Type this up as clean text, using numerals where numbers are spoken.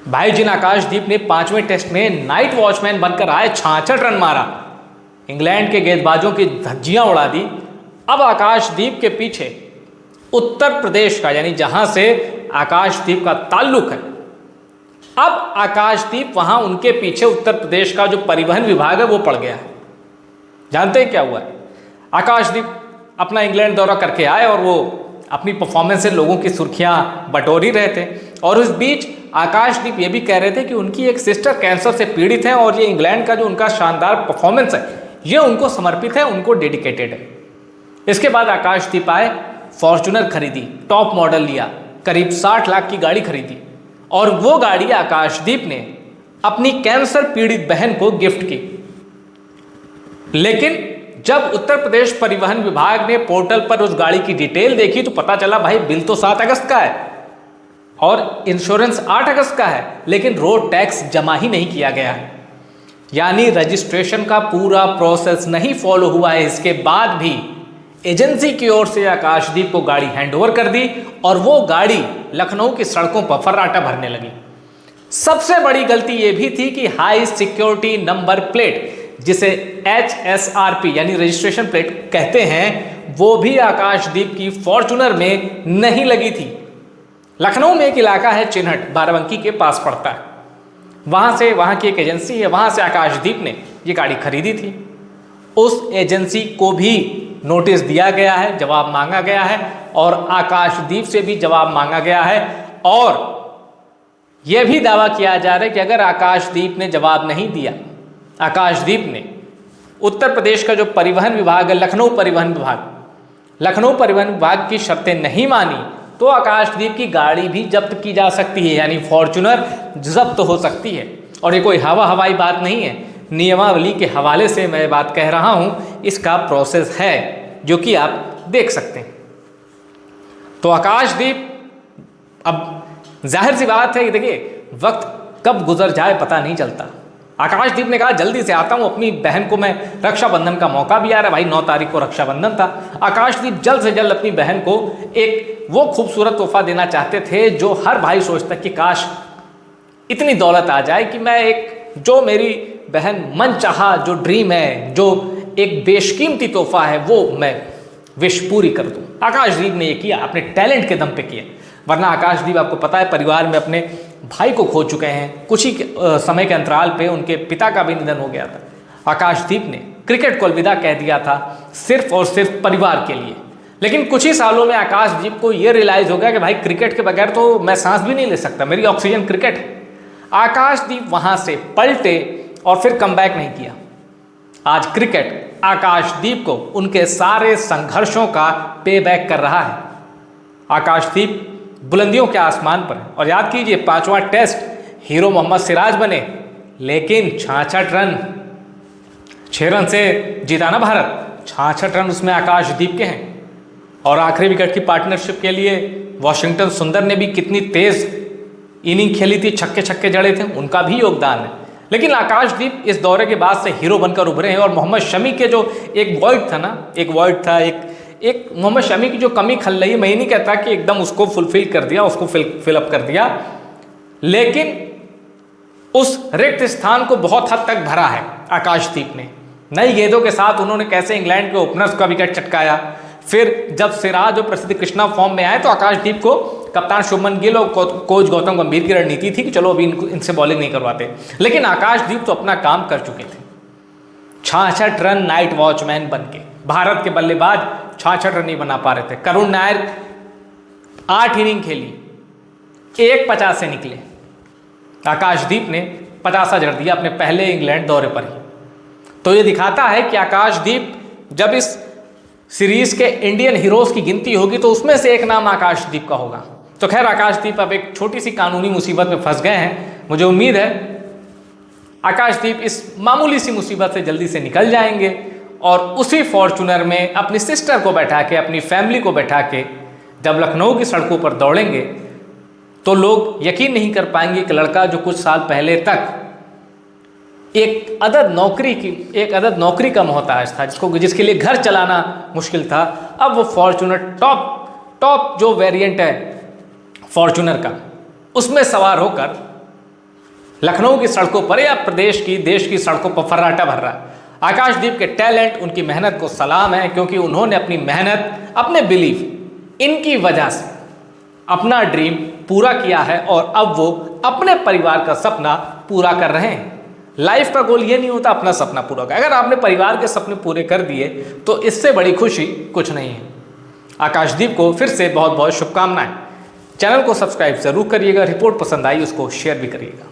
भाई जिन आकाशदीप ने 5वें टेस्ट में नाइट वॉचमैन बनकर आए 66 रन मारा, इंग्लैंड के गेंदबाजों की धज्जियां उड़ा दी। अब आकाशदीप के पीछे उत्तर प्रदेश का, यानी जहां से आकाशदीप का ताल्लुक है, अब आकाशदीप वहां उनके पीछे उत्तर प्रदेश का जो परिवहन विभाग है वो पड़ गया है। जानते हैं क्या हुआ है? आकाशदीप अपना इंग्लैंड दौरा करके आए और वो अपनी परफॉर्मेंस से लोगों की सुर्खियां बटोर ही रहे थे, और उस बीच आकाशदीप ये भी कह रहे थे कि उनकी एक सिस्टर कैंसर से पीड़ित है और ये इंग्लैंड का जो उनका शानदार परफॉर्मेंस है ये उनको समर्पित है, उनको डेडिकेटेड है। इसके बाद आकाशदीप आए, फॉर्च्यूनर खरीदी, टॉप मॉडल लिया, करीब 60 लाख की गाड़ी खरीदी, और वो गाड़ी आकाशदीप ने अपनी कैंसर पीड़ित बहन को गिफ्ट की। लेकिन जब उत्तर प्रदेश परिवहन विभाग ने पोर्टल पर उस गाड़ी की डिटेल देखी तो पता चला भाई बिल तो 7 अगस्त का है और इंश्योरेंस 8 अगस्त का है, लेकिन रोड टैक्स जमा ही नहीं किया गया है, यानी रजिस्ट्रेशन का पूरा प्रोसेस नहीं फॉलो हुआ है। इसके बाद भी एजेंसी की ओर से आकाशदीप को गाड़ी हैंडओवर कर दी और वो गाड़ी लखनऊ की सड़कों पर फर्राटा भरने लगी। सबसे बड़ी गलती ये भी थी कि हाई सिक्योरिटी नंबर प्लेट, जिसे HSRP यानी रजिस्ट्रेशन प्लेट कहते हैं, वो भी आकाशदीप की फॉर्च्यूनर में नहीं लगी थी। लखनऊ में एक इलाका है चिन्हट, बाराबंकी के पास पड़ता है, वहां की एक एजेंसी है, वहां से आकाशदीप ने ये गाड़ी खरीदी थी। उस एजेंसी को भी नोटिस दिया गया है, जवाब मांगा गया है, और आकाशदीप से भी जवाब मांगा गया है, और यह भी दावा किया जा रहा है कि अगर आकाशदीप ने जवाब नहीं दिया, आकाशदीप ने उत्तर प्रदेश का जो परिवहन विभाग है, लखनऊ परिवहन विभाग की शर्तें नहीं मानी तो आकाशदीप की गाड़ी भी जब्त की जा सकती है, यानी फॉर्च्यूनर जब्त हो सकती है। और ये कोई हवाई बात नहीं है, नियमावली के हवाले से मैं बात कह रहा हूं, इसका प्रोसेस है जो कि आप देख सकते हैं। तो आकाशदीप, अब जाहिर सी बात है कि देखिए वक्त कब गुजर जाए पता नहीं चलता। आकाशदीप ने कहा जल्दी से आता हूं, अपनी बहन को मैं, रक्षाबंधन का मौका भी आ रहा है भाई, 9 तारीख को रक्षाबंधन था। आकाशदीप जल्द से जल्द अपनी बहन को एक वो खूबसूरत तोहफा देना चाहते थे जो हर भाई सोचता कि काश इतनी दौलत आ जाए कि मैं एक, जो मेरी बहन मन चाहा, जो ड्रीम है, जो एक बेशकीमती तोहफा है, वो मैं विश पूरी कर दूं। आकाशदीप ने ये किया, अपने टैलेंट के दम पे किया, वरना आकाशदीप आपको पता है परिवार में अपने भाई को खो चुके हैं, कुछ ही समय के अंतराल पे उनके पिता का भी निधन हो गया था। आकाशदीप ने क्रिकेट को अलविदा कह दिया था सिर्फ और सिर्फ परिवार के लिए, लेकिन कुछ ही सालों में आकाशदीप को ये रियलाइज हो गया कि भाई क्रिकेट के बगैर तो मैं सांस भी नहीं ले सकता, मेरी ऑक्सीजन क्रिकेट है। आकाशदीप वहां से पलटे और फिर कमबैक नहीं किया। आज क्रिकेट आकाशदीप को उनके सारे संघर्षों का पे बैक कर रहा है। आकाशदीप बुलंदियों के आसमान पर है, और याद कीजिए 5वां टेस्ट हीरो मोहम्मद सिराज बने, लेकिन 66 रन, 6 रन से जीता ना भारत, 66 रन उसमें आकाशदीप के हैं। और आखिरी विकेट की पार्टनरशिप के लिए वॉशिंगटन सुंदर ने भी कितनी तेज इनिंग खेली थी, छक्के जड़े थे, उनका भी योगदान है। लेकिन आकाशदीप इस दौरे के बाद से हीरो बनकर उभरे हैं, और मोहम्मद शमी के जो एक वॉइड था, एक मोहम्मद शमी की जो कमी खल रही है, मैं ये नहीं कहता कि एकदम उसको फुलफिल कर दिया, उसको फिलअप कर दिया, लेकिन उस रिक्त स्थान को बहुत हद तक भरा है आकाशदीप ने। नई गेंदों के साथ उन्होंने कैसे इंग्लैंड के ओपनर्स का विकेट चटकाया, फिर जब सिराज और प्रसिद्ध कृष्णा फॉर्म में आए तो आकाशदीप को कप्तान शुभमन गिल और कोच गौतम गंभीर की रणनीति थी कि चलो अभी इनसे बॉलिंग नहीं करवाते, लेकिन आकाशदीप तो अपना काम कर चुके थे। 66 रन नाइट वॉचमैन बनके भारत के बल्लेबाज 66 रन नहीं बना पा रहे थे। करुण नायर 8 इनिंग खेली, 1 50 से निकले, आकाशदीप ने 50 जड़ दिया अपने पहले इंग्लैंड दौरे पर ही। तो ये दिखाता है कि आकाशदीप, जब इस सीरीज के इंडियन हीरोज की गिनती होगी तो उसमें से एक नाम आकाशदीप का होगा। तो खैर आकाशदीप अब एक छोटी सी कानूनी मुसीबत में फंस गए हैं, मुझे उम्मीद है आकाशदीप इस मामूली सी मुसीबत से जल्दी से निकल जाएंगे और उसी फॉर्च्यूनर में अपनी सिस्टर को बैठा के, अपनी फैमिली को बैठा के जब लखनऊ की सड़कों पर दौड़ेंगे तो लोग यकीन नहीं कर पाएंगे कि लड़का जो कुछ साल पहले तक एक अदद नौकरी का मोहताज था, जिसके लिए घर चलाना मुश्किल था, अब वो फॉर्च्यूनर टॉप जो वेरिएंट है फॉर्च्यूनर का, उसमें सवार होकर लखनऊ की सड़कों पर या प्रदेश की देश की सड़कों पर फर्राटा भर रहा है। आकाशदीप के टैलेंट, उनकी मेहनत को सलाम है, क्योंकि उन्होंने अपनी मेहनत, अपने बिलीफ, इनकी वजह से अपना ड्रीम पूरा किया है और अब वो अपने परिवार का सपना पूरा कर रहे हैं। लाइफ का गोल ये नहीं होता अपना सपना पूरा कर, अगर आपने परिवार के सपने पूरे कर दिए तो इससे बड़ी खुशी कुछ नहीं है। आकाशदीप को फिर से बहुत बहुत शुभकामनाएं। चैनल को सब्सक्राइब जरूर करिएगा, रिपोर्ट पसंद आई उसको शेयर भी करिएगा।